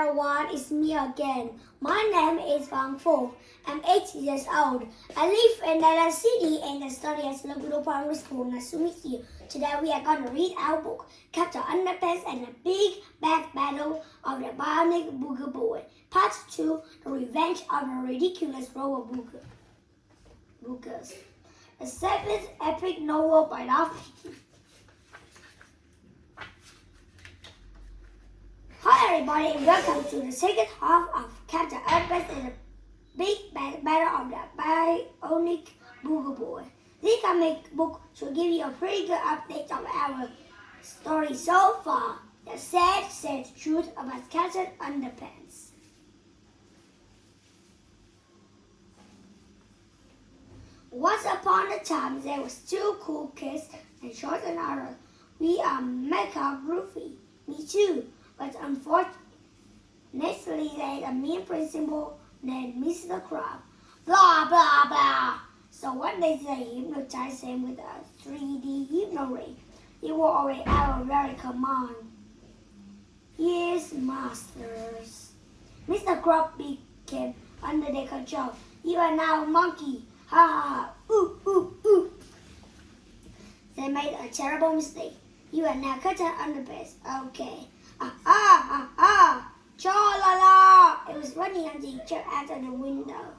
everyone, it's me again. My name is Wang Fu. I'm 8 years old. I live in Dallas City and I study at Local Primary School. Nice to meet you. Today we are going to read our book, Captain Underpants and the Big Bad Battle of the Bionic Booger Boy. Part 2, The Revenge of the Ridiculous Robot Boogers. The seventh epic novel by Love. Hi everybody and welcome to the second half of Captain Underpants and the Big Bad Battle of the Bionic Booger Boy. This comic book should give you a pretty good update of our story so far. The sad truth about Captain Underpants. Once upon a time, there was two cool kids and short and others. We are Mecha Groovy. Me too. But unfortunately, there's a mean principal named Mr. Crab. Blah, blah, blah. So one day they hypnotized him with a 3D hypno ray. He will obey our very command. Yes, masters. Mr. Crab became under their control. You are now a monkey. Ha ha ha. Ooh, ooh, ooh. They made a terrible mistake. You are now Captain Underpants. Okay. Cha-la-la! It was running until he checked out of the window.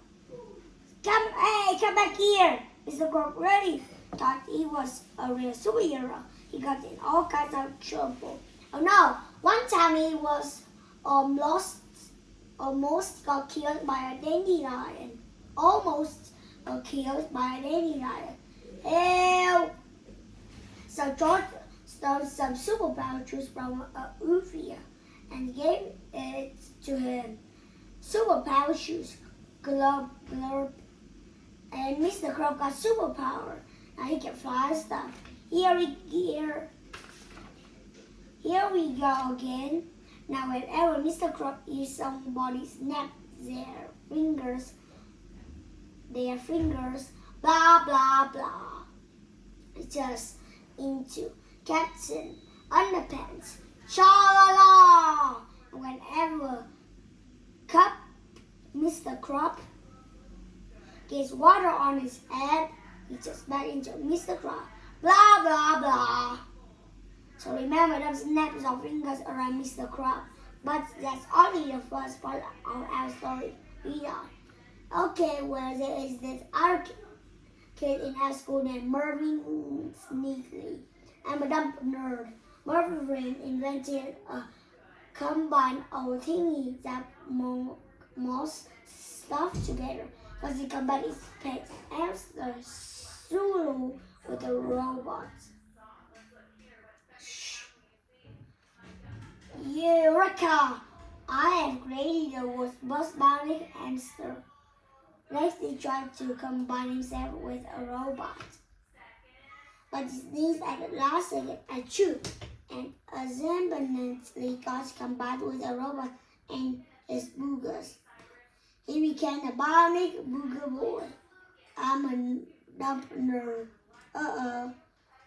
Come back here! Mr. Croc really thought he was a real superhero. He got in all kinds of trouble. Oh no! One time he was almost got killed by a dandelion. Almost got killed by a dandelion. Help! So George stole some superpower juice from Ufia and gave it to him. Superpower juice, glub, glurp. And Mr. Croc got superpower. Now he can fly and stuff. Here we go again. Now whenever Mr. Croc hears somebody snap their fingers, blah, blah, blah. Just into Captain Underpants. Cha-la-la! Whenever Mr. Crop gets water on his head, he just back into Mr. Crop. Blah, blah, blah. So remember those snaps of fingers around Mr. Crop. But that's only the first part of our story. Read on. Okay, well, there is this other kid in our school named Mervyn Sneakley. I'm a dumb nerd. Mervyn invented a combine of thingy that most stuff together. Because he combined his pet hamster Zulu with a robot. Eureka! I have created the world's most bionic hamster. Next, he tried to combine himself with a robot. But his knees at the last second achoo, and assemblantly got combined with a robot and his boogers. He became the Bionic Booger Boy. I'm a dumb nerd.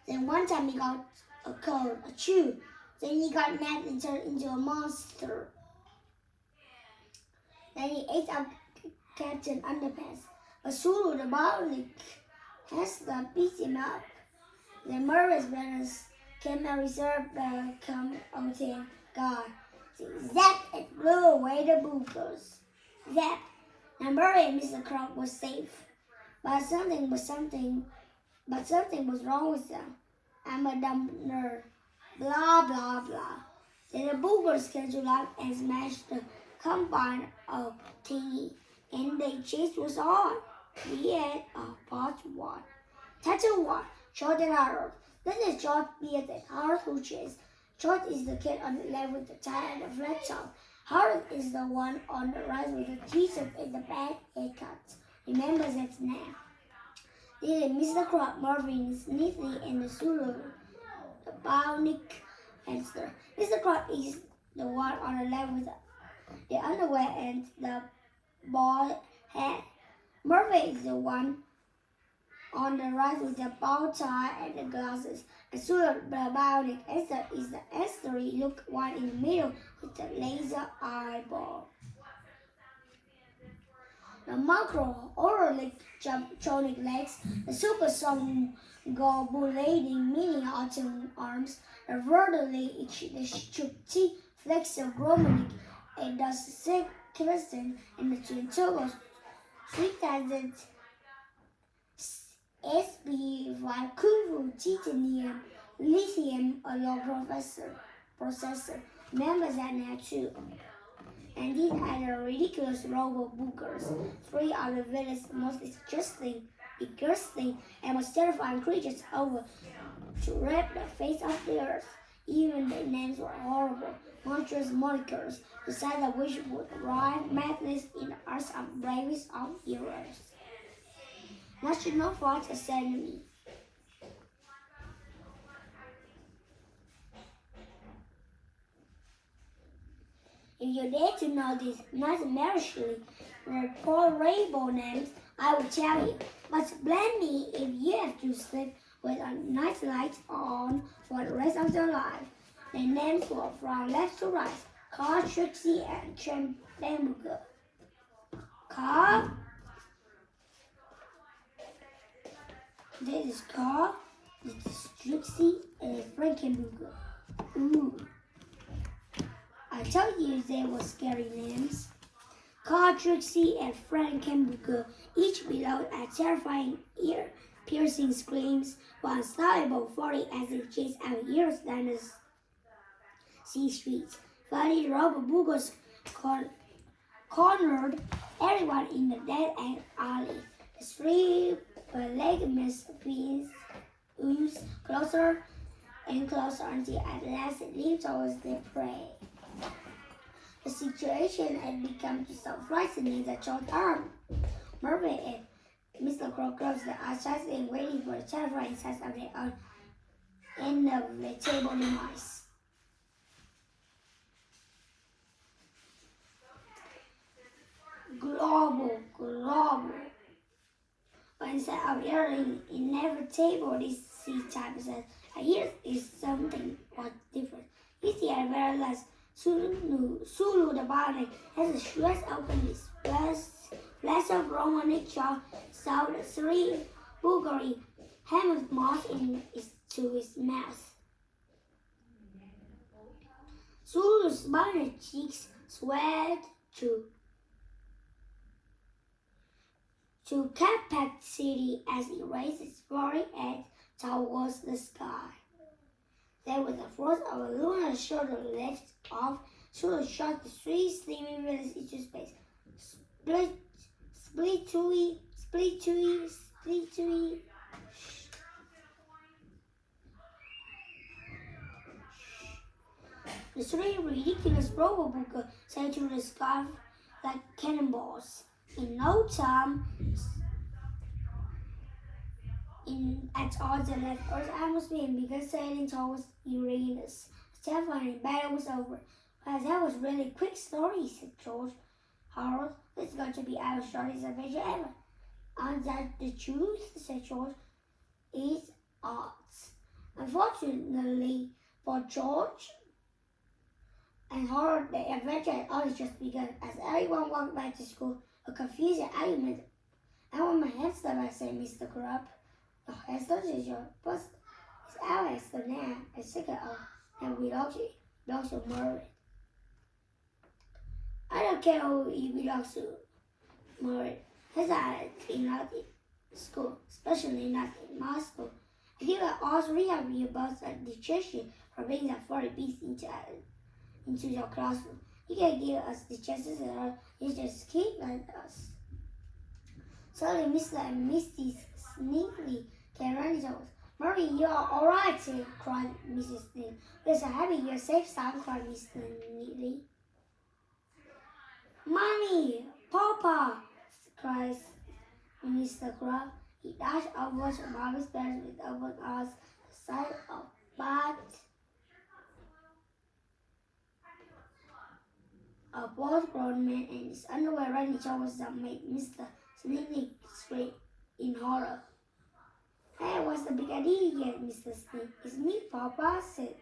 Then one time he got a cold, achoo. Then he got napped and turned into a monster. Then he ate up Captain Underpants. A Zulu, the Bionic, has to beat him up. The Murray's brothers came and reserved the comforting guard. Zap! It blew away the boogers. Zap! Now Murray and Mr. Croc were safe. But something was wrong with them. I'm a dumb nerd. Blah, blah, blah. Then the boogers came to life and smashed the combine of thingy. And the chase was on. The end of part 1. Title 1. Short and Harold. This is George Beard and Harold who chase. George is the kid on the left with the tie and the flat top. Harold is the one on the right with the t-shirt and the bad haircut. Remember that now. This is Mr. Croc, Marvin, Sneaky, and the Zulu, the Bionic hamster. Mr. Croc is the one on the left with the underwear and the bald head. Murphy is the one on the right with the bow tie and the glasses. And Sula the bionic Esther is the Estery look one in the middle with the laser eyeball. The macro-orolic legs, the super gobbulating mini autumn arms, the vertically the shukti flexor gromonic, and the sequestin and the twin turbos 3000 SB5 Kufu titanium lithium alloy processor members are now too. And these are the ridiculous robo boogers. 3 are the villain's most disgusting, and most terrifying creatures ever to rip the face of the earth. Even their names were horrible, monstrous monikers, the sight of which would drive madness in the hearts of bravest of heroes. National Flight Academy. If you dare to know these nightmarishly deplorable names, I will tell you. But blame me if you have to sleep with a nightlight on for the rest of your life. The names were from left to right: Carl, Trixie, and Chamberlain. Carl. This is Carl. This is Trixie and Frankenburger. Ooh. I told you they were scary names. Carl, Trixie, and Frankenburger each belowed a terrifying ear-piercing screams, but unstoppable 40 as they chased out heroes down the sea streets. Funny rubber boogers cornered everyone in the dead-end alley. The three polygamous fiends oozed closer and closer until at last it leaped towards their prey. The situation had become so frightening that George Murphy and Mr. Crow closed their eyes and waiting for the terrifying sight of their own inevitable demise. Global. But instead of hearing inevitable, this sea type says, here is something quite different. You see, I realized Sulu the bionic has a stress open his flash of Romanic jaw, saw the 3 boogery hammered moth to his mouth. Sulu's bionic cheeks swelled to capacity as he raised his forehead towards the sky. There was the force of a lunar shoulder lift off. Shoulder shot the 3 steaming villains into space. Split tui. The 3 ridiculous robo-bookers sailed through the sky like cannonballs. In no time, at odds and left Earth's atmosphere and began sailing towards Uranus. The terrifying battle was over. Well, that was really quick story, said George. Harold, this is going to be our shortest adventure ever. And that the truth, said George, is odds. Unfortunately for George and Harold, the adventure had only just begun. As everyone walked back to school, a confusing argument. I want my hamster back, said Mr. Crab. The hamster is your bus. It's our hamster now. I took it off and we belongs to Murray. I don't care who he belongs to, Murray. His is not in school, especially not in my school. I give all 3 of you both a detention for bringing that 40 beasts into your classroom. You can give us the chances at all. You just keep like us. Suddenly, Mr. and Mrs. Sneakley came running to us. Murray, you are all right, cried Mrs. Sneakley. We're so happy you're safe, son, cried Mr. Sneakley. Mommy, Papa, cries Mr. Crab. He dashed over to Mommy's bed with open arms, the sight of bad a both grown man and his underwear running towards them made Mr. Sneakley scream in horror. Hey, what's the big idea yet, Mr. Smith? It's me, Papa, said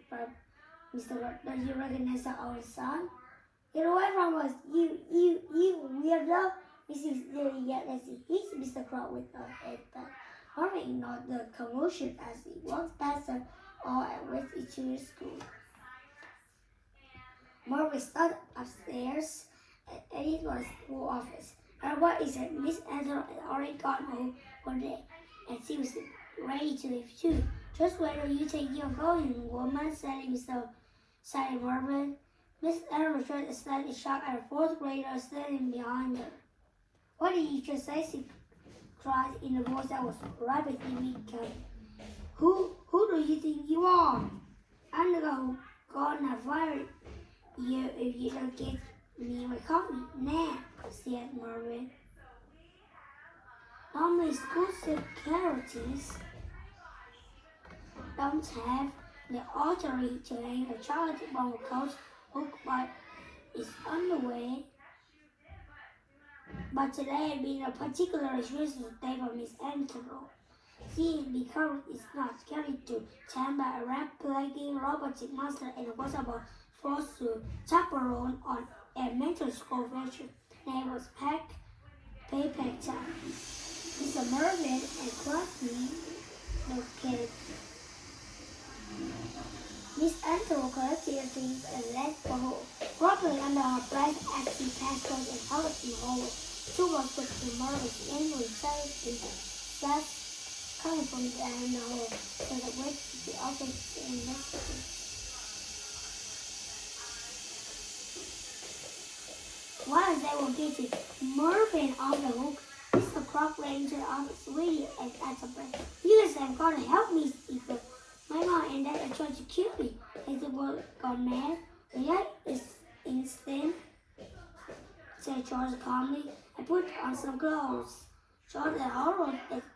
Mr. Croc. Don't you recognize our old son? Get away from us, you weirdo! Mrs. Lily yelled as he hit Mr. Croc with her head back. Marvin ignored the commotion as he walked past her all and went into school. Marvin stood upstairs and it was school office. And what is it? Miss Angela had already gone home for the day, and she was ready to leave too. Just where do you think you're going, woman? Said Marvin. Miss Angela tried a slightly shocked at a fourth grader standing behind her. What did you just say? She cried in a voice that was rapidly becoming. Who do you think you are? I'm gonna fire you if you don't get me my coffee now, said Marvin. Normally school secretaries don't have the authority to hang a child from a coach hook by its underwear. But today had been a particularly stressful day for Miss Anthony. She because it's not scary to chamber a rap-plaguing robotic monster and was about forced to chaperone on a mental school venture. It was payback time. Mr. Mervyn and Crosby located. Miss Anthony collected her things and left for home, rubbing under her breath as she passed out and held in the hole. Two was put to Mervyn's angry face coming from down the hole, so that went to the office to investigate. While they were getting Mervyn on the hook, Mr. Croc ran into the office waiting at the breath. You guys have got to help me, Steve. My mom and dad are trying to kill me. Has the world gone mad? Yeah, it's instant, said George calmly. I put on some clothes. George had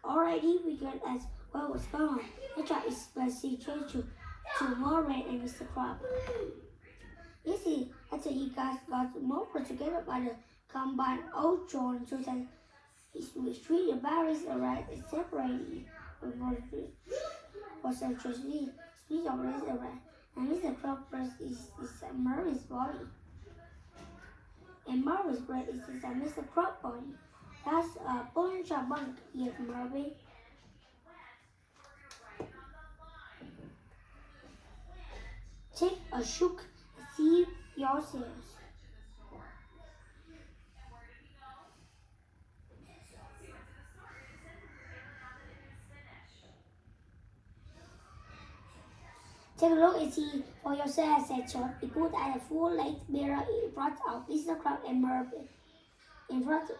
already figured out what was going on. I tried to explain the situation to Moran and Mr. Croc. You see, after you guys got more together by the combined old John, so that we treated barriers around and separated was a tragedy. Speed of race around, and Mr. Croc pressed is Murray's body. And Murray's breath is Mr. Croc body. That's a bunch of bunk, yet Murray. Take a shook and see yourselves. Take a look and see for yourself, said George. He put out a full-length mirror in front of Mr. Croc and Murray. In front of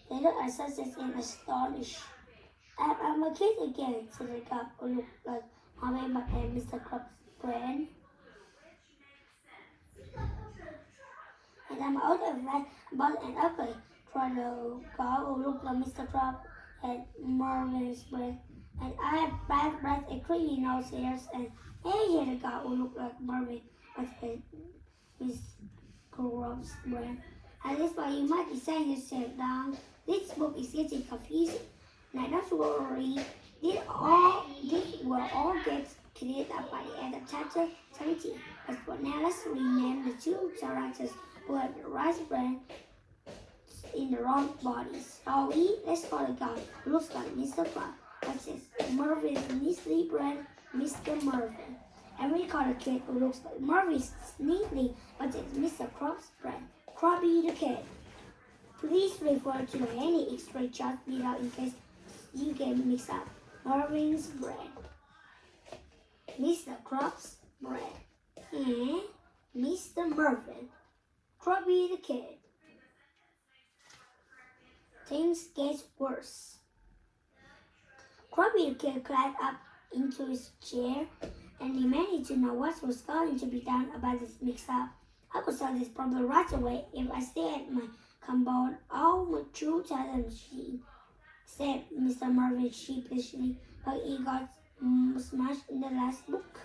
they looked at sunsets and astonished. I'm a kid again, said the guy who looked like Murray but and Mr. Croc's friend. And I'm old and fat, but and ugly, cried the girl who looked like Mr. Croc and Murray's friend. And I have bad breath and creamy nose hairs and hey, the guy who looked like Murray but and Miss Croc's friend. At this point, you might be saying yourself down. This book is getting confusing. Now, don't worry. This will all get cleared up by the end of chapter 17. But for now, let's rename the two characters who have the right brain in the wrong bodies. Shall we? Let's call the guy who looks like Mr. Croc, which is Mervyn Neatly Brand, Mr. Mervyn. And we call the kid who looks like Mervyn Neatly, but it's Mr. Croc's brand, Crabby the Kid. Please refer to any extra chart below in case you get mixed up. Mervyn's brand, Mr. Croc's brand, and Mr. Mervyn, Crabby the Kid. Things get worse. Crabby the Kid climbed up into his chair and demanded to know what was going to be done about this mix-up. I could solve this problem right away if I stay at my compound all with true talent machine, said Mr. Mervyn sheepishly, but he got smashed in the last book.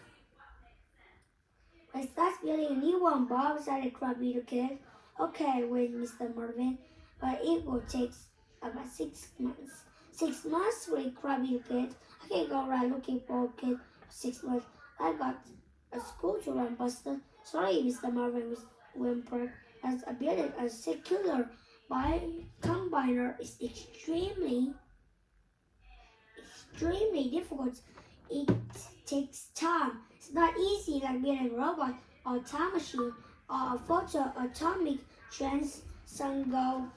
Let's start building a new one, Bob, said Crabby the Kid. Okay, wait, Mr. Mervyn, but it will take about 6 months. 6 months with Krabby Kid. I can't go around looking for a kid for 6 months. I got a school to run, Buster. Sorry, Mr. Marvin whimpered. As a bearded and circular combiner is extremely difficult. It takes time. It's not easy like building a robot or a time machine or a photo atomic transangulation.